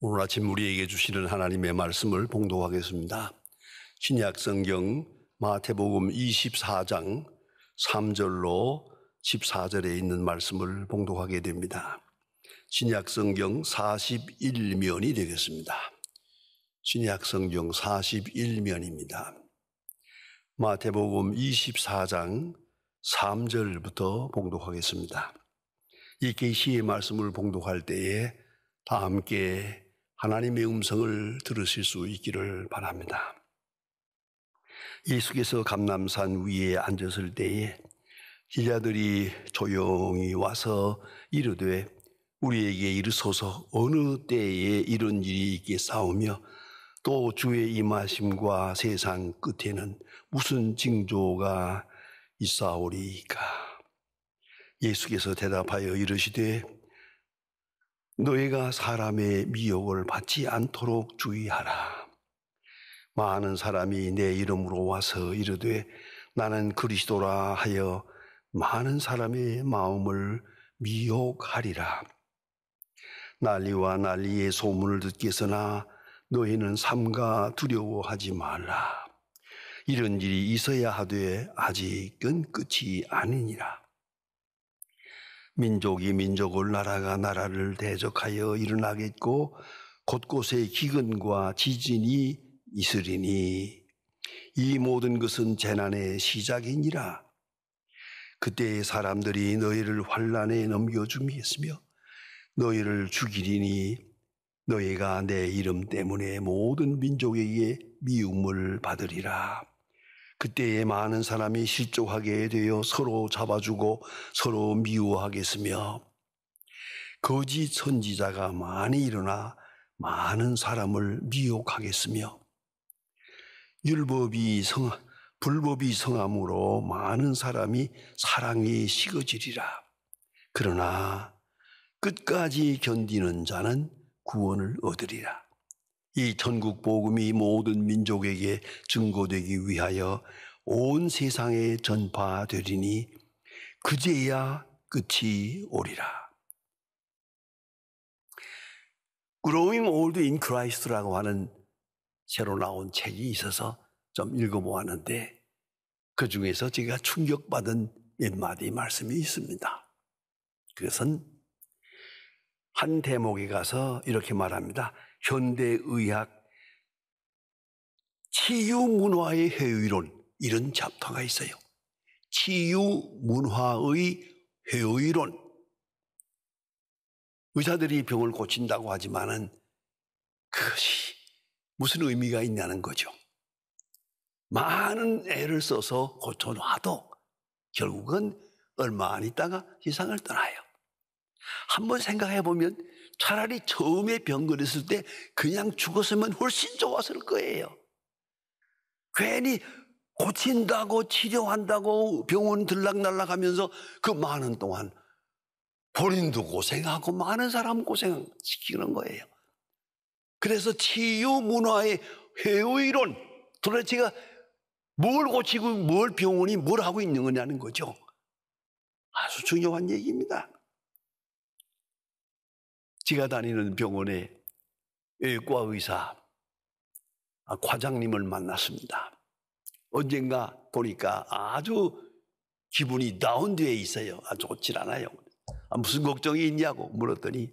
오늘 아침 우리에게 주시는 하나님의 말씀을 봉독하겠습니다. 신약 성경 마태복음 24장 3절로 14절에 있는 말씀을 봉독하게 됩니다. 신약 성경 41면이 되겠습니다. 신약 성경 41면입니다. 마태복음 24장 3절부터 봉독하겠습니다. 이 계시의 말씀을 봉독할 때에 다 함께 하나님의 음성을 들으실 수 있기를 바랍니다. 예수께서 감람산 위에 앉았을 때에 제자들이 조용히 와서 이르되 우리에게 이르소서 어느 때에 이런 일이 있겠사오며 또 주의 임하심과 세상 끝에는 무슨 징조가 있사오리이까. 예수께서 대답하여 이르시되 너희가 사람의 미혹을 받지 않도록 주의하라. 많은 사람이 내 이름으로 와서 이르되 나는 그리스도라 하여 많은 사람의 마음을 미혹하리라. 난리와 난리의 소문을 듣겠으나 너희는 삼가 두려워하지 말라. 이런 일이 있어야 하되 아직은 끝이 아니니라. 민족이 민족을 나라가 나라를 대적하여 일어나겠고 곳곳에 기근과 지진이 있으리니 이 모든 것은 재난의 시작이니라. 그때 사람들이 너희를 환난에 넘겨주겠으며 너희를 죽이리니 너희가 내 이름 때문에 모든 민족에게 미움을 받으리라. 그때에 많은 사람이 실족하게 되어 서로 잡아주고 서로 미워하겠으며 거짓 선지자가 많이 일어나 많은 사람을 미혹하겠으며 불법이 성함으로 많은 사람이 사랑이 식어지리라. 그러나 끝까지 견디는 자는 구원을 얻으리라. 이 천국 복음이 모든 민족에게 증거되기 위하여 온 세상에 전파되리니 그제야 끝이 오리라. Growing Old in Christ라고 하는 새로 나온 책이 있어서 좀 읽어보았는데 그 중에서 제가 충격받은 몇 마디 말씀이 있습니다. 그것은 한 대목에 가서 이렇게 말합니다. 현대의학 치유문화의 회의론, 이런 챕터가 있어요. 치유문화의 회의론. 의사들이 병을 고친다고 하지만은 그것이 무슨 의미가 있냐는 거죠. 많은 애를 써서 고쳐놔도 결국은 얼마 안 있다가 세상을 떠나요. 한번 생각해 보면 차라리 처음에 병 걸렸을 때 그냥 죽었으면 훨씬 좋았을 거예요. 괜히 고친다고 치료한다고 병원 들락날락하면서 그 많은 동안 본인도 고생하고 많은 사람 고생시키는 거예요. 그래서 치유 문화의 회의론, 도대체가 뭘 고치고 뭘 병원이 뭘 하고 있는 거냐는 거죠. 아주 중요한 얘기입니다. 제가 다니는 병원에 외과 의사 과장님을 만났습니다. 언젠가 보니까 아주 기분이 다운되어 있어요. 아주 좋질 않아요. 무슨 걱정이 있냐고 물었더니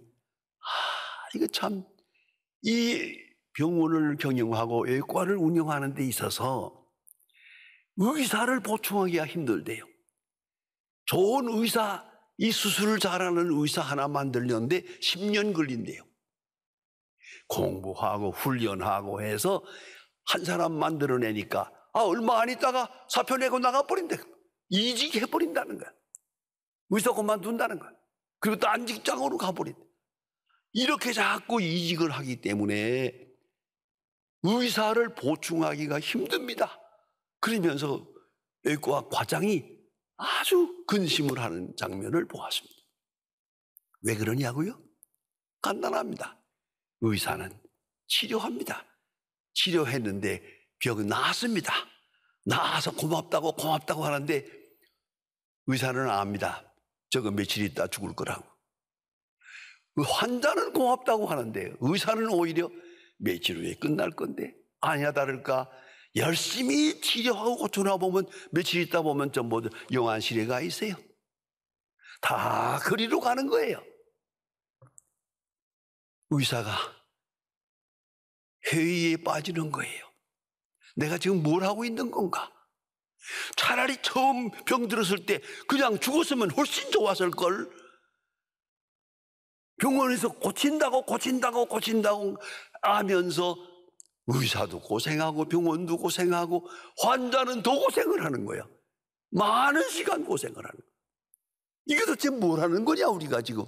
이거 참 이 병원을 경영하고 외과를 운영하는 데 있어서 의사를 보충하기가 힘들대요. 좋은 의사, 이 수술을 잘하는 의사 하나 만들려는데 10년 걸린대요. 공부하고 훈련하고 해서 한 사람 만들어내니까 얼마 안 있다가 사표 내고 나가버린대. 이직해버린다는 거야. 의사 그만둔다는 거야. 그리고 딴 직장으로 가버린대. 이렇게 자꾸 이직을 하기 때문에 의사를 보충하기가 힘듭니다. 그러면서 외과 과장이 아주 근심을 하는 장면을 보았습니다. 왜 그러냐고요? 간단합니다. 의사는 치료합니다. 치료했는데 병은 나았습니다. 나아서 고맙다고 하는데 의사는 압니다. 저거 며칠 있다 죽을 거라고. 환자는 고맙다고 하는데 의사는 오히려 며칠 후에 끝날 건데 아니나 다를까 열심히 치료하고 고쳐나 보면 며칠 있다 보면 전부 영안실에 가 있어요. 다 그리로 가는 거예요. 의사가 회의에 빠지는 거예요. 내가 지금 뭘 하고 있는 건가? 차라리 처음 병 들었을 때 그냥 죽었으면 훨씬 좋았을걸. 병원에서 고친다고 하면서 의사도 고생하고 병원도 고생하고 환자는 더 고생을 하는 거야. 많은 시간 고생을 하는 거야. 이게 도대체 뭘 하는 거냐 우리가 지금.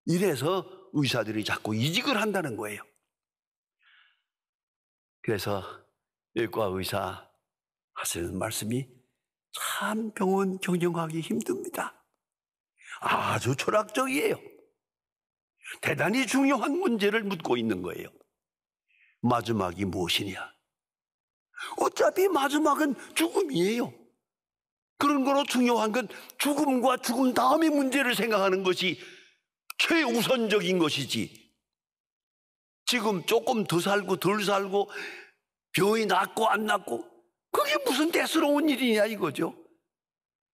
이래서 의사들이 자꾸 이직을 한다는 거예요. 그래서 외과 의사 하시는 말씀이 참 병원 경영하기 힘듭니다. 아주 철학적이에요. 대단히 중요한 문제를 묻고 있는 거예요. 마지막이 무엇이냐? 어차피 마지막은 죽음이에요. 그런 거로 중요한 건 죽음과 죽은 다음의 문제를 생각하는 것이 최우선적인 것이지. 지금 조금 더 살고 덜 살고 병이 낫고 안 낫고 그게 무슨 대수로운 일이냐 이거죠.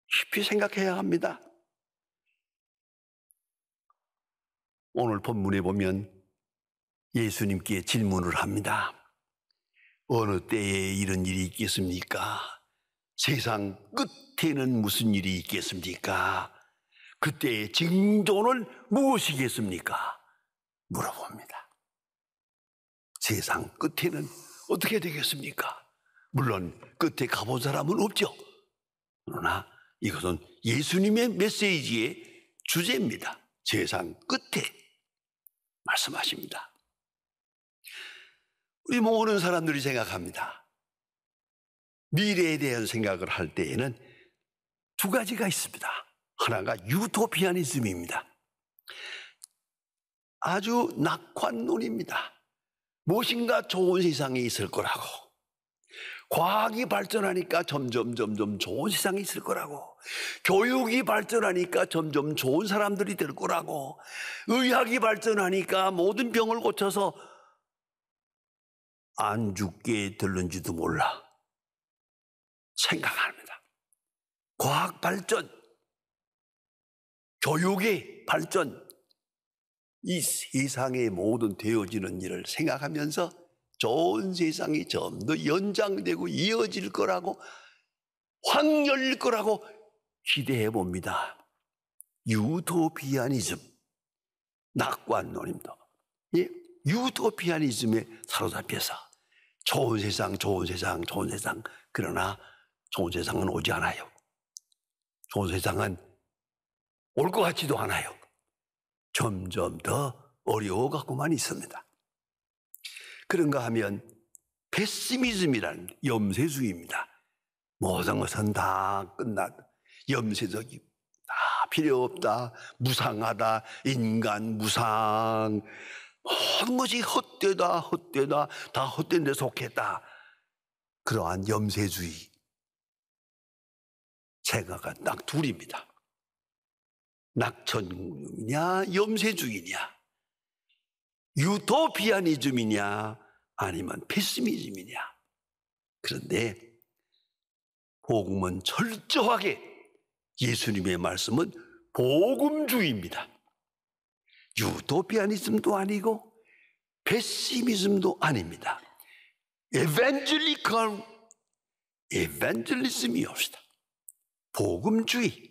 깊이 생각해야 합니다. 오늘 본문에 보면 예수님께 질문을 합니다. 어느 때에 이런 일이 있겠습니까? 세상 끝에는 무슨 일이 있겠습니까? 그때의 징조는 무엇이겠습니까? 물어봅니다. 세상 끝에는 어떻게 되겠습니까? 물론 끝에 가본 사람은 없죠. 그러나 이것은 예수님의 메시지의 주제입니다. 세상 끝에 말씀하십니다. 우리 모든 사람들이 생각합니다. 미래에 대한 생각을 할 때에는 두 가지가 있습니다. 하나가 유토피아니즘입니다. 아주 낙관론입니다. 무엇인가 좋은 세상이 있을 거라고, 과학이 발전하니까 점점 좋은 세상이 있을 거라고, 교육이 발전하니까 점점 좋은 사람들이 될 거라고, 의학이 발전하니까 모든 병을 고쳐서 안 죽게 될는지도 몰라 생각합니다. 과학 발전, 교육의 발전, 이 세상의 모든 되어지는 일을 생각하면서 좋은 세상이 좀 더 연장되고 이어질 거라고, 확 열릴 거라고 기대해 봅니다. 유토피아니즘, 낙관론입니다. 예? 유토피아니즘에 사로잡혀서 좋은 세상, 그러나 좋은 세상은 오지 않아요. 좋은 세상은 올 것 같지도 않아요. 점점 더 어려워가고만 있습니다. 그런가 하면 페시미즘이라는 염세주의입니다. 모든 것은 다 끝났다, 염세적이고 다 필요 없다, 무상하다, 인간 무상, 모든 것이 헛되다, 다 헛된 데 속했다. 그러한 염세주의 제가가 딱 둘입니다. 낙천이냐 염세주의냐, 유토피아니즘이냐 아니면 페시미즘이냐. 그런데 복음은 철저하게, 예수님의 말씀은 복음주의입니다. 유토피아니즘도 아니고 페시미즘도 아닙니다. 에반젤리즘이 없다. 복음주의,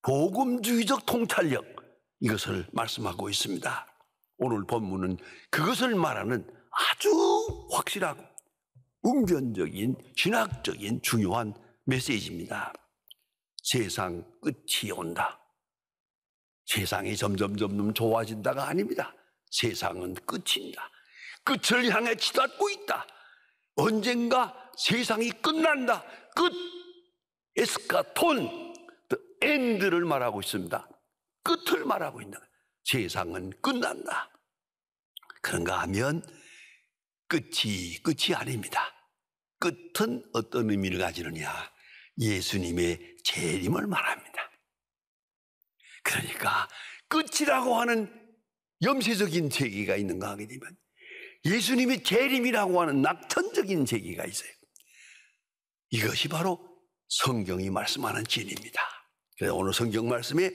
복음주의적 통찰력, 이것을 말씀하고 있습니다. 오늘 본문은 그것을 말하는 아주 확실하고 웅변적인 신학적인 중요한 메시지입니다. 세상 끝이 온다. 세상이 점점 좋아진다가 아닙니다. 세상은 끝입니다. 끝을 향해 치닫고 있다. 언젠가 세상이 끝난다. 끝, 에스카톤, 엔드를 말하고 있습니다. 끝을 말하고 있는 거예요. 세상은 끝난다. 그런가 하면 끝이 아닙니다. 끝은 어떤 의미를 가지느냐, 예수님의 재림을 말합니다. 그러니까 끝이라고 하는 염세적인 세계가 있는가 하게 되면 예수님이 재림이라고 하는 낙천적인 세계가 있어요. 이것이 바로 성경이 말씀하는 진리입니다. 그래서 오늘 성경 말씀에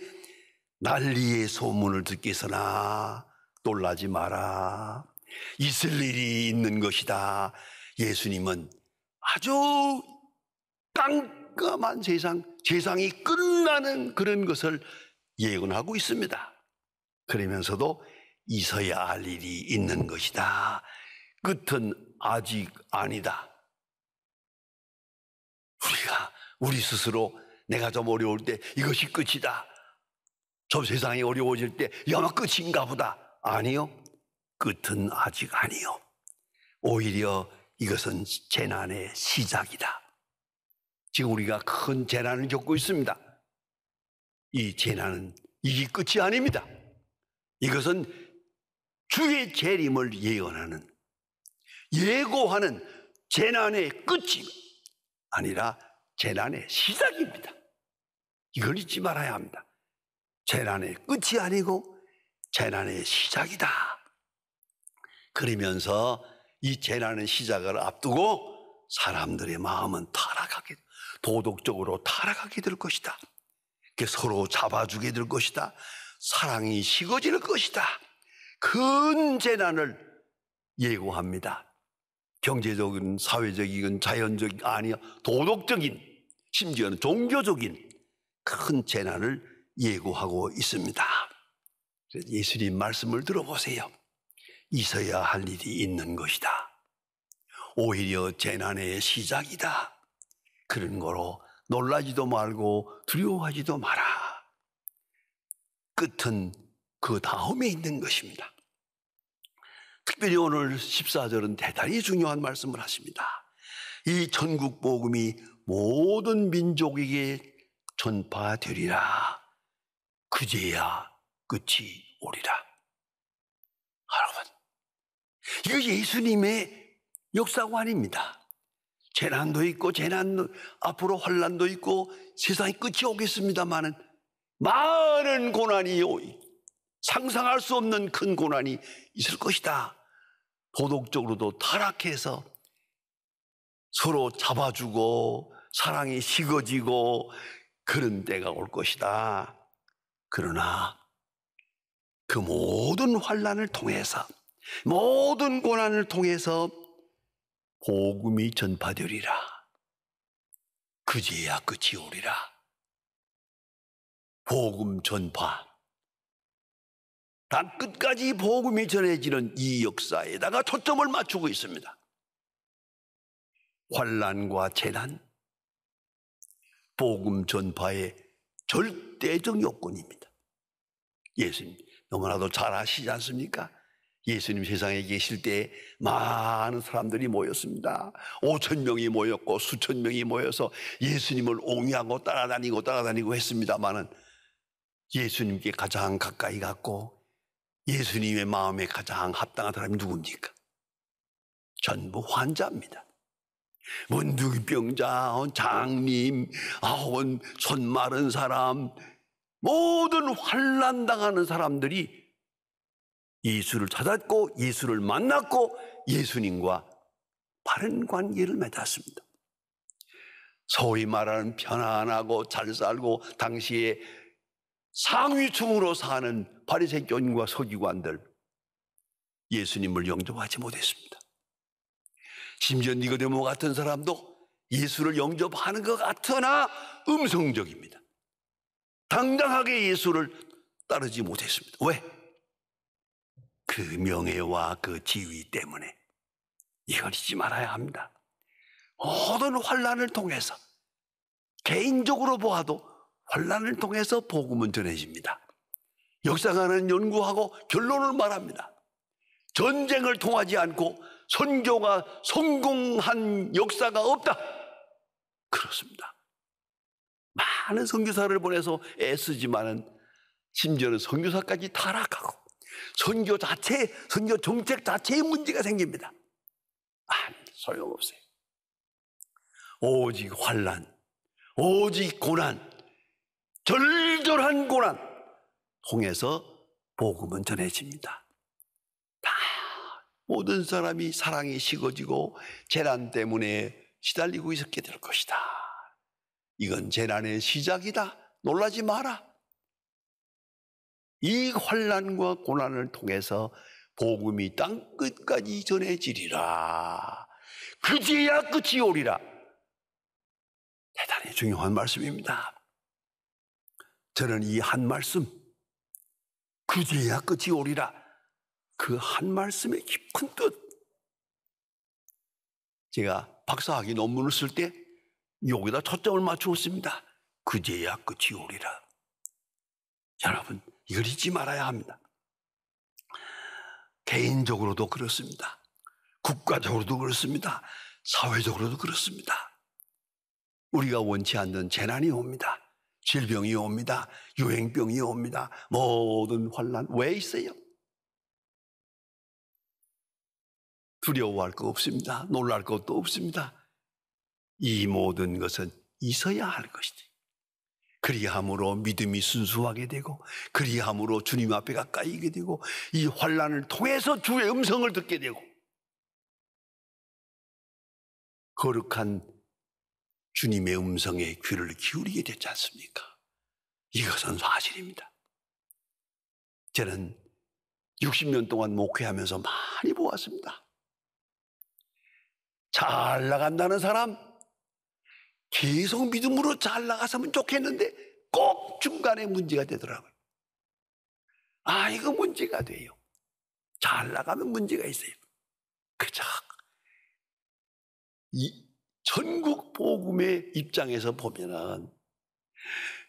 난리의 소문을 듣기서나 놀라지 마라. 있을 일이 있는 것이다. 예수님은 아주 깜깜한 세상이 끝나는 그런 것을 예언하고 있습니다. 그러면서도 있어야 할 일이 있는 것이다. 끝은 아직 아니다. 우리 스스로 내가 좀 어려울 때 이것이 끝이다. 저 세상이 어려워질 때 아마 끝인가 보다. 아니요. 끝은 아직 아니요. 오히려 이것은 재난의 시작이다. 지금 우리가 큰 재난을 겪고 있습니다. 이 재난은 이게 끝이 아닙니다. 이것은 주의 재림을 예고하는 재난의 끝이 아니라 재난의 시작입니다. 이걸 잊지 말아야 합니다. 재난의 끝이 아니고 재난의 시작이다. 그러면서 이 재난의 시작을 앞두고 사람들의 마음은 도덕적으로 타락하게 될 것이다. 서로 잡아주게 될 것이다. 사랑이 식어질 것이다. 큰 재난을 예고합니다. 경제적인, 사회적인, 자연적인, 아니요, 도덕적인, 심지어는 종교적인 큰 재난을 예고하고 있습니다. 예수님 말씀을 들어보세요. 있어야 할 일이 있는 것이다. 오히려 재난의 시작이다. 그런 거로 놀라지도 말고 두려워하지도 마라. 끝은 그 다음에 있는 것입니다. 특별히 오늘 14절은 대단히 중요한 말씀을 하십니다. 이 천국 복음이 모든 민족에게 전파되리라. 그제야 끝이 오리라. 여러분, 이거 예수님의 역사관입니다. 재난도 있고 앞으로 환난도 있고 세상이 끝이 오겠습니다마는 많은 고난이 상상할 수 없는 큰 고난이 있을 것이다. 도덕적으로도 타락해서 서로 잡아주고 사랑이 식어지고 그런 때가 올 것이다. 그러나 그 모든 환난을 통해서 모든 고난을 통해서 복음이 전파되리라. 그제야 끝이 오리라. 복음 전파. 단 끝까지 복음이 전해지는 이 역사에다가 초점을 맞추고 있습니다. 환난과 재난, 복음 전파의 절대적 요건입니다. 예수님 너무나도 잘 아시지 않습니까? 예수님 세상에 계실 때 많은 사람들이 모였습니다. 5,000명이 모였고 수천 명이 모여서 예수님을 옹이하고 따라다니고 했습니다마는 예수님께 가장 가까이 갔고 예수님의 마음에 가장 합당한 사람이 누굽니까? 전부 환자입니다. 문둥병자, 장님, 손 마른 사람, 모든 환난당하는 사람들이 예수를 찾았고 예수를 만났고 예수님과 바른 관계를 맺었습니다. 소위 말하는 편안하고 잘 살고 당시에 상위층으로 사는 바리새교인과 서기관들, 예수님을 영접하지 못했습니다. 심지어 니고데모 같은 사람도 예수를 영접하는 것 같으나 음성적입니다. 당당하게 예수를 따르지 못했습니다. 왜? 그 명예와 그 지위 때문에. 이걸 잊지 말아야 합니다. 모든 환난을 통해서 개인적으로 보아도 환난을 통해서 복음은 전해집니다. 역사가는 연구하고 결론을 말합니다. 전쟁을 통하지 않고 선교가 성공한 역사가 없다. 그렇습니다. 많은 선교사를 보내서 애쓰지만은 심지어는 선교사까지 타락하고 선교 정책 자체에 문제가 생깁니다. 소용없어요. 오직 환난, 오직 고난, 절절한 고난 통해서 복음은 전해집니다. 다 모든 사람이 사랑이 식어지고 재난 때문에 시달리고 있었게 될 것이다. 이건 재난의 시작이다. 놀라지 마라. 이 환난과 고난을 통해서 복음이 땅 끝까지 전해지리라. 그제야 끝이 오리라. 대단히 중요한 말씀입니다. 저는 이 한 말씀, 그제야 끝이 오리라, 그 한 말씀의 깊은 뜻, 제가 박사학위 논문을 쓸 때 여기다 초점을 맞추었습니다. 그제야 끝이 오리라. 여러분, 이걸 잊지 말아야 합니다. 개인적으로도 그렇습니다. 국가적으로도 그렇습니다. 사회적으로도 그렇습니다. 우리가 원치 않는 재난이 옵니다. 질병이 옵니다. 유행병이 옵니다. 모든 환난 왜 있어요? 두려워할 거 없습니다. 놀랄 것도 없습니다. 이 모든 것은 있어야 할 것이지. 그리함으로 믿음이 순수하게 되고, 그리함으로 주님 앞에 가까이게 되고, 이 환난을 통해서 주의 음성을 듣게 되고, 거룩한 주님의 음성에 귀를 기울이게 되지 않습니까? 이것은 사실입니다. 저는 60년 동안 목회하면서 많이 보았습니다. 잘 나간다는 사람, 계속 믿음으로 잘 나갔으면 좋겠는데 꼭 중간에 문제가 되더라고요. 아, 이거 문제가 돼요. 잘 나가면 문제가 있어요. 그저 이 전국 복음의 입장에서 보면은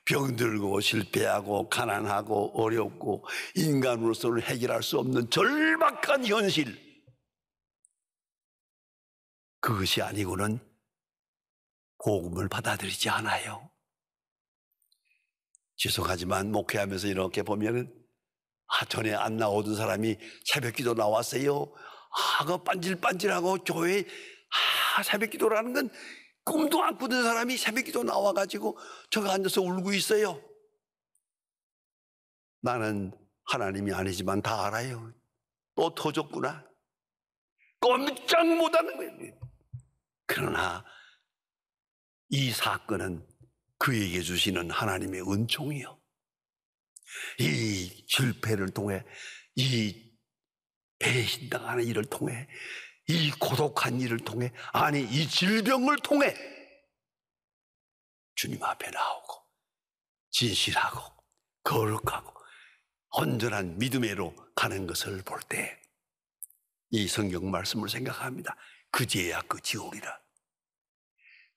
병들고 실패하고 가난하고 어렵고 인간으로서는 해결할 수 없는 절박한 현실, 그것이 아니고는 복음을 받아들이지 않아요. 죄송하지만 목회하면서 이렇게 보면은, 전에 안 나오던 사람이 새벽기도 나왔어요. 그 반질반질하고 교회에 새벽기도라는 건 꿈도 안 꾸던 사람이 새벽기도 나와가지고 저가 앉아서 울고 있어요. 나는 하나님이 아니지만 다 알아요. 또 터졌구나. 꼼짝 못하는 거예요. 그러나 이 사건은 그에게 주시는 하나님의 은총이요, 이 실패를 통해, 이 배신당하는 일을 통해, 이 고독한 일을 통해, 아니 이 질병을 통해 주님 앞에 나오고 진실하고 거룩하고 온전한 믿음으로 가는 것을 볼 때 이 성경 말씀을 생각합니다. 그제야 끝이 오리라.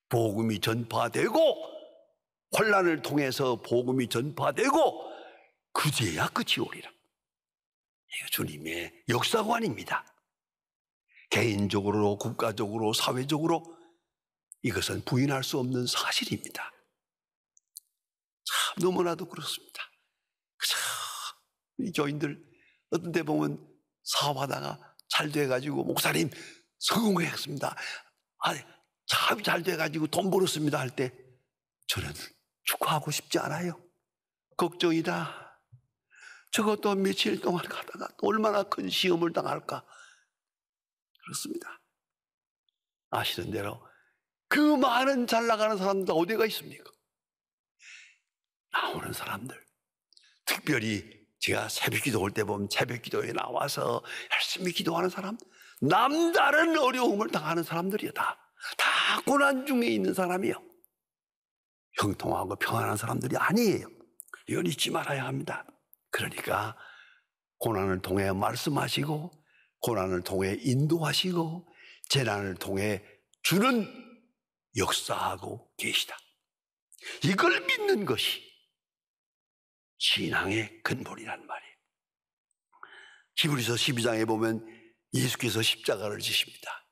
복음이 전파되고, 환난을 통해서 복음이 전파되고, 그제야 끝이 오리라. 이거 주님의 역사관입니다. 개인적으로, 국가적으로, 사회적으로 이것은 부인할 수 없는 사실입니다. 참 너무나도 그렇습니다. 그저 이 교인들 어떤 데 보면 사업하다가 잘 돼가지고, 목사님 성공했습니다, 참 잘 돼가지고 돈 벌었습니다 할 때 저는 축하하고 싶지 않아요. 걱정이다. 저것도 며칠 동안 가다가 또 얼마나 큰 시험을 당할까. 그렇습니다. 아시는 대로 그 많은 잘 나가는 사람들 어디가 있습니까? 나오는 사람들, 특별히 제가 새벽기도 올 때 보면 새벽기도에 나와서 열심히 기도하는 사람, 남다른 어려움을 당하는 사람들이요. 다 고난 중에 있는 사람이요. 형통하고 평안한 사람들이 아니에요. 이건 잊지 말아야 합니다. 그러니까 고난을 통해 말씀하시고, 고난을 통해 인도하시고, 재난을 통해 주는 역사하고 계시다. 이걸 믿는 것이 신앙의 근본이란 말이에요. 히브리서 12장에 보면 예수께서 십자가를 지십니다.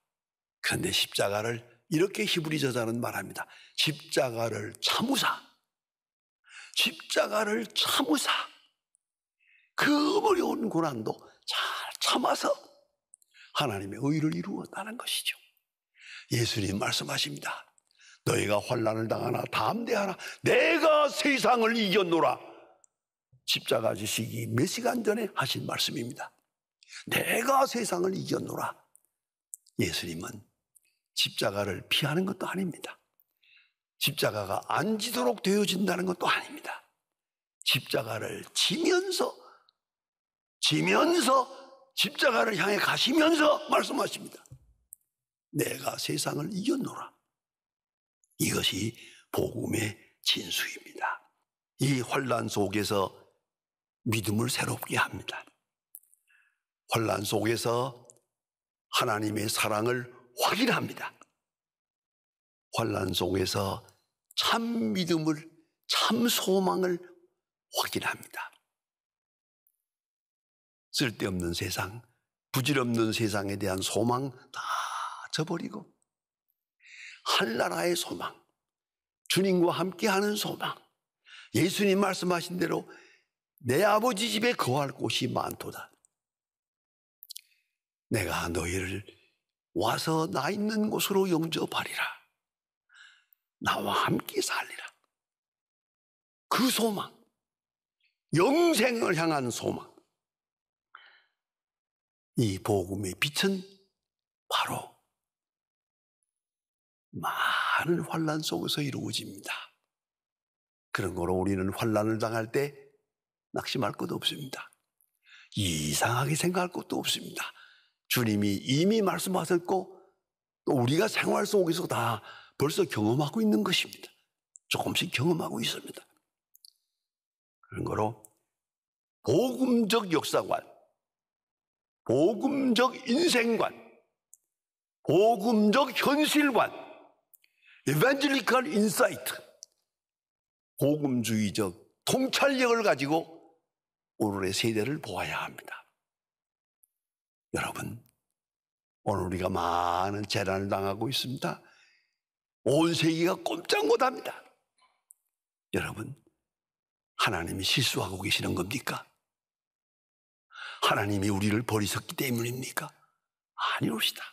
그런데 십자가를 이렇게 히브리서자는 말합니다. 십자가를 참으사, 십자가를 참으사, 그 어려운 고난도 잘 참아서 하나님의 의를 이루었다는 것이죠. 예수님 말씀하십니다. 너희가 환난을 당하나 담대하라, 내가 세상을 이겼노라. 십자가 지시기 몇 시간 전에 하신 말씀입니다. 내가 세상을 이겼노라. 예수님은 십자가를 피하는 것도 아닙니다. 십자가가 안 지도록 되어진다는 것도 아닙니다. 십자가를 지면서 십자가를 향해 가시면서 말씀하십니다. 내가 세상을 이겼노라. 이것이 복음의 진수입니다. 이 환난 속에서 믿음을 새롭게 합니다. 환난 속에서 하나님의 사랑을 확인합니다. 환난 속에서 참 믿음을, 참 소망을 확인합니다. 쓸데없는 세상, 부질없는 세상에 대한 소망 다 저버리고 하늘나라의 소망, 주님과 함께하는 소망, 예수님 말씀하신 대로 내 아버지 집에 거할 곳이 많도다. 내가 너희를 와서 나 있는 곳으로 영접하리라. 나와 함께 살리라. 그 소망, 영생을 향한 소망, 이 복음의 빛은 바로 많은 환난 속에서 이루어집니다. 그런 거로 우리는 환난을 당할 때 낙심할 것도 없습니다. 이상하게 생각할 것도 없습니다. 주님이 이미 말씀하셨고 또 우리가 생활 속에서 다 벌써 경험하고 있는 것입니다. 조금씩 경험하고 있습니다. 그런 거로 복음적 역사관, 복음적 인생관, 복음적 현실관, evangelical insight, 복음주의적 통찰력을 가지고 오늘의 세대를 보아야 합니다. 여러분, 오늘 우리가 많은 재난을 당하고 있습니다. 온 세계가 꼼짝 못합니다. 여러분, 하나님이 실수하고 계시는 겁니까? 하나님이 우리를 버리셨기 때문입니까? 아니옵시다.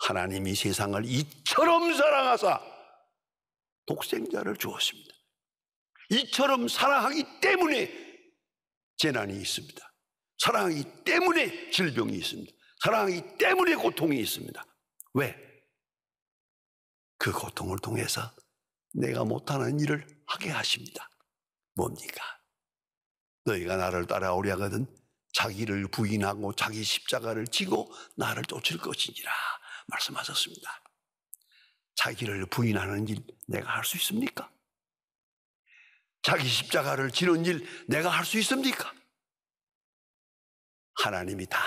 하나님이 세상을 이처럼 사랑하사 독생자를 주었습니다. 이처럼 사랑하기 때문에 재난이 있습니다. 사랑하기 때문에 질병이 있습니다. 사랑하기 때문에 고통이 있습니다. 왜? 그 고통을 통해서 내가 못하는 일을 하게 하십니다. 뭡니까? 너희가 나를 따라오려 하거든 자기를 부인하고 자기 십자가를 지고 나를 쫓을 것이니라 말씀하셨습니다. 자기를 부인하는 일 내가 할 수 있습니까? 자기 십자가를 지는 일 내가 할 수 있습니까? 하나님이 다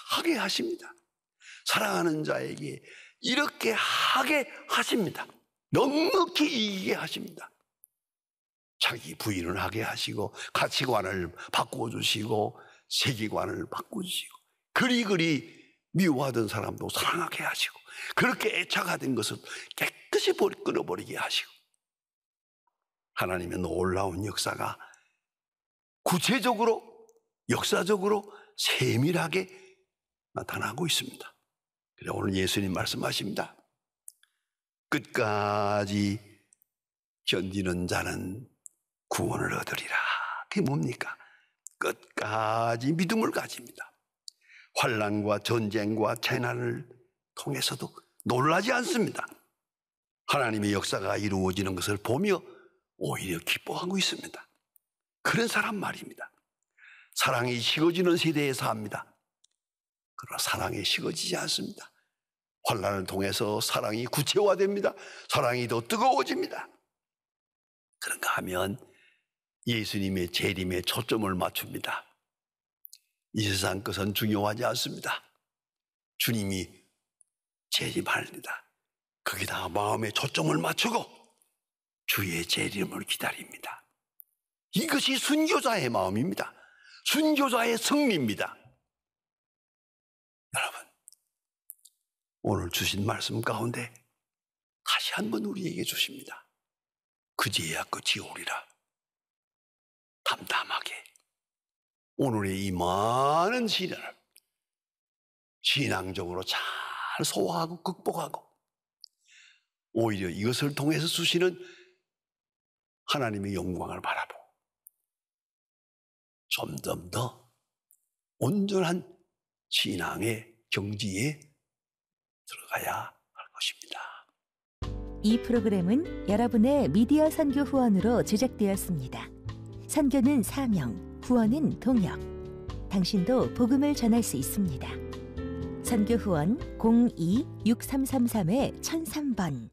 하게 하십니다. 사랑하는 자에게 이렇게 하게 하십니다. 넉넉히 이기게 하십니다. 자기 부인을 하게 하시고 가치관을 바꿔주시고 세계관을 바꿔주시고 그리그리 미워하던 사람도 사랑하게 하시고 그렇게 애착하던 것을 깨끗이 끊어버리게 하시고 하나님의 놀라운 역사가 구체적으로 역사적으로 세밀하게 나타나고 있습니다. 그래서 오늘 예수님 말씀하십니다. 끝까지 견디는 자는 구원을 얻으리라. 그게 뭡니까? 끝까지 믿음을 가집니다. 환난과 전쟁과 재난을 통해서도 놀라지 않습니다. 하나님의 역사가 이루어지는 것을 보며 오히려 기뻐하고 있습니다. 그런 사람 말입니다. 사랑이 식어지는 세대에 삽니다. 그러나 사랑이 식어지지 않습니다. 환난을 통해서 사랑이 구체화됩니다. 사랑이 더 뜨거워집니다. 그런가 하면 예수님의 재림에 초점을 맞춥니다. 이 세상 것은 중요하지 않습니다. 주님이 재림합니다. 거기다 마음에 초점을 맞추고 주의 재림을 기다립니다. 이것이 순교자의 마음입니다. 순교자의 승리입니다. 여러분, 오늘 주신 말씀 가운데 다시 한번 우리에게 주십니다. 그제야 끝이 오리라. 담담하게 오늘의 이 많은 시련을 신앙적으로 잘 소화하고 극복하고 오히려 이것을 통해서 주시는 하나님의 영광을 바라보고 점점 더 온전한 신앙의 경지에 들어가야 할 것입니다. 이 프로그램은 여러분의 미디어 선교 후원으로 제작되었습니다. 선교는 사명, 후원은 동역. 당신도 복음을 전할 수 있습니다. 선교 후원 02-6333-1003번